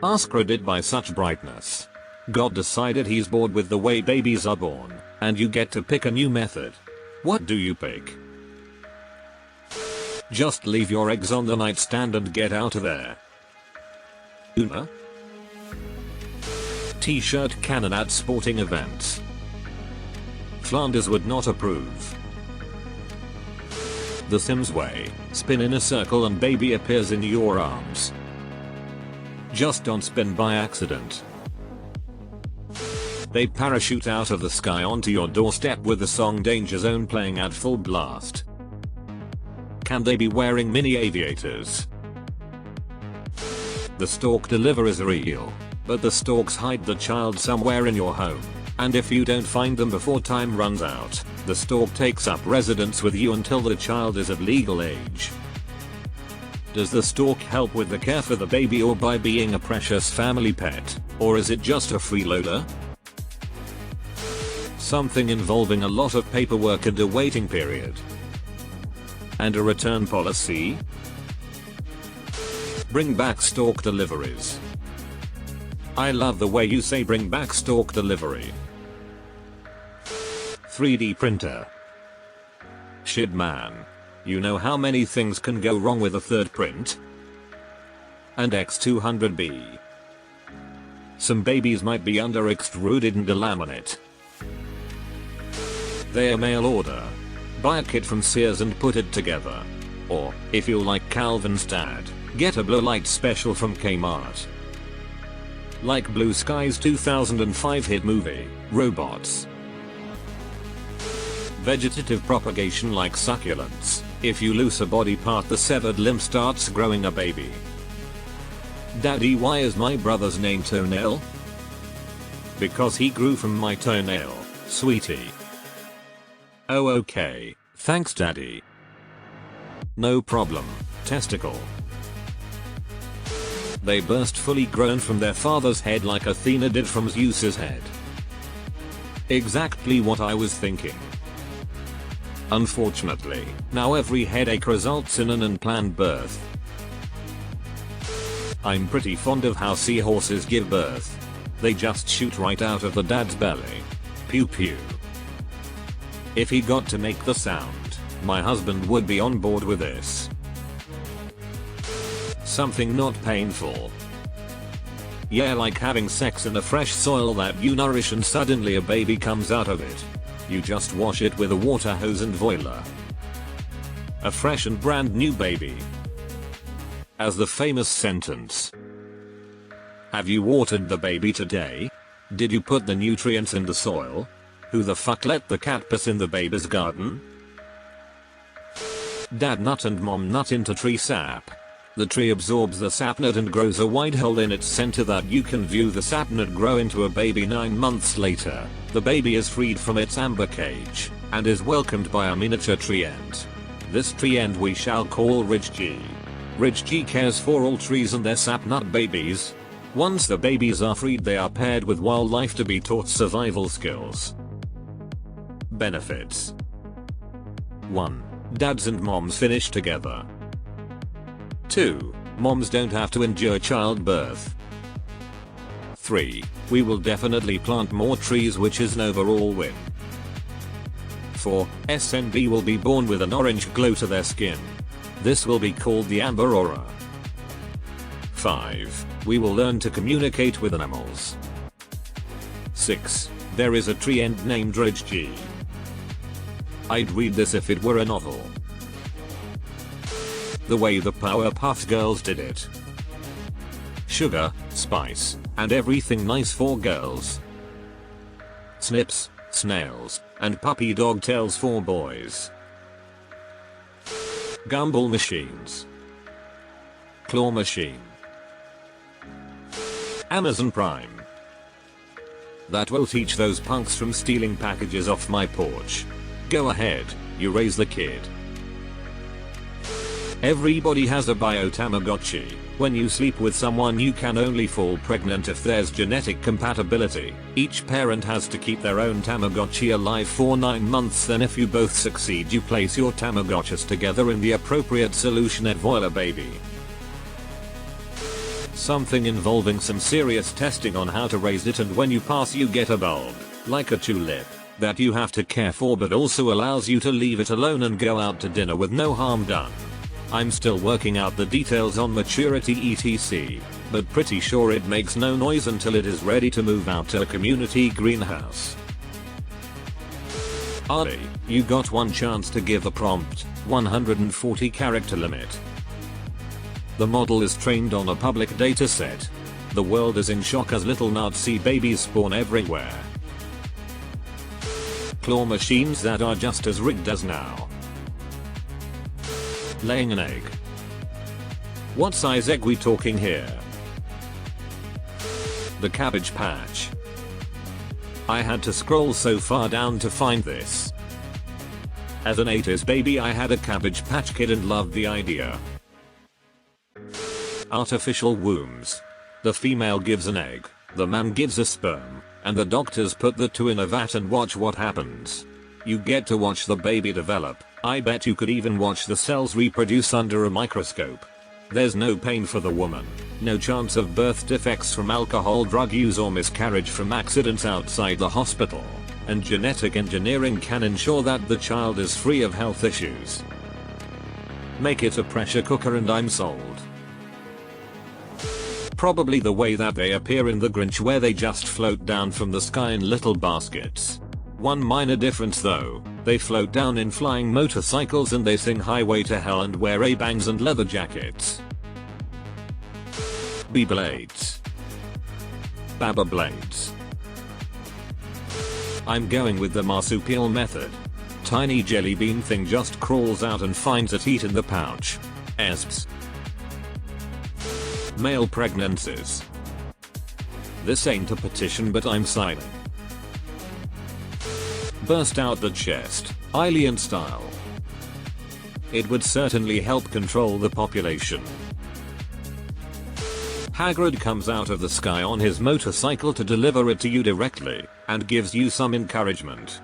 Asked by such brightness. God decided he's bored with the way babies are born, and you get to pick a new method. What do you pick? Just leave your eggs on the nightstand and get out of there. Una? T-shirt cannon at sporting events. Flanders would not approve. The Sims way, spin in a circle and baby appears in your arms. Just don't spin by accident. They parachute out of the sky onto your doorstep with the song Danger Zone playing at full blast. Can they be wearing mini aviators? The stork deliver is real, but the storks hide the child somewhere in your home, and if you don't find them before time runs out, the stork takes up residence with you until the child is of legal age. Does the stork help with the care for the baby or by being a precious family pet, or is it just a freeloader? Something involving a lot of paperwork and a waiting period. And a return policy? Bring back stork deliveries. I love the way you say bring back stork delivery. 3D printer. Shit man. You know how many things can go wrong with a third print? And X200B. Some babies might be under extruded and delaminate. They're mail order. Buy a kit from Sears and put it together. Or, if you like Calvin's dad, get a blue light special from Kmart. Like Blue Sky's 2005 hit movie, Robots. Vegetative propagation like succulents. If you lose a body part, the severed limb starts growing a baby. Daddy, why is my brother's name Toenail? Because he grew from my toenail, sweetie. Oh okay, thanks daddy. No problem, testicle. They burst fully grown from their father's head like Athena did from Zeus's head. Exactly what I was thinking. Unfortunately, now every headache results in an unplanned birth. I'm pretty fond of how seahorses give birth. They just shoot right out of the dad's belly. Pew pew. If he got to make the sound, my husband would be on board with this. Something not painful. Yeah, like having sex in a fresh soil that you nourish and suddenly a baby comes out of it. You just wash it with a water hose and voila. A fresh and brand new baby. As the famous sentence. Have you watered the baby today? Did you put the nutrients in the soil? Who the fuck let the cat piss in the baby's garden? Dad nut and mom nut into tree sap. The tree absorbs the sap nut and grows a wide hole in its center that you can view the sap nut grow into a baby 9 months later. The baby is freed from its amber cage and is welcomed by a miniature tree ant. This tree ant we shall call Ridge G. Ridge G cares for all trees and their sap nut babies. Once the babies are freed, they are paired with wildlife to be taught survival skills. Benefits. 1. Dads and moms finish together. 2. Moms don't have to endure childbirth. 3. We will definitely plant more trees, which is an overall win. 4. SNB will be born with an orange glow to their skin. This will be called the Amber Aura. 5. We will learn to communicate with animals. 6. There is a tree ant named Ridge G. I'd read this if it were a novel. The way the Powerpuff Girls did it. Sugar, spice, and everything nice for girls. Snips, snails, and puppy dog tails for boys. Gumball machines. Claw machine. Amazon Prime. That will teach those punks from stealing packages off my porch. Go ahead, you raise the kid. Everybody has a bio-Tamagotchi. When you sleep with someone, you can only fall pregnant if there's genetic compatibility. Each parent has to keep their own Tamagotchi alive for 9 months, then if you both succeed, you place your Tamagotchis together in the appropriate solution and voila baby. Something involving some serious testing on how to raise it, and when you pass you get a bulb, like a tulip, that you have to care for but also allows you to leave it alone and go out to dinner with no harm done. I'm still working out the details on maturity etc, but pretty sure it makes no noise until it is ready to move out to a community greenhouse. Ali, you got one chance to give a prompt, 140 character limit. The model is trained on a public dataset. The world is in shock as little Nazi babies spawn everywhere. Claw machines that are just as rigged as now. Laying an egg. What size egg we talking here? The Cabbage Patch. I had to scroll so far down to find this. As an 80s baby I had a Cabbage Patch Kid and loved the idea. Artificial wombs. The female gives an egg, the man gives a sperm, and the doctors put the two in a vat and watch what happens. You get to watch the baby develop. I bet you could even watch the cells reproduce under a microscope. There's no pain for the woman, no chance of birth defects from alcohol, drug use or miscarriage from accidents outside the hospital, and genetic engineering can ensure that the child is free of health issues. Make it a pressure cooker and I'm sold. Probably the way that they appear in The Grinch, where they just float down from the sky in little baskets. One minor difference though, they float down in flying motorcycles and they sing Highway to Hell and wear A-bangs and leather jackets. B-blades. Baba blades. I'm going with the marsupial method. Tiny jelly bean thing just crawls out and finds a teat in the pouch. Esps. Male pregnancies. This ain't a petition but I'm signing. Burst out the chest, alien style. It would certainly help control the population. Hagrid comes out of the sky on his motorcycle to deliver it to you directly, and gives you some encouragement.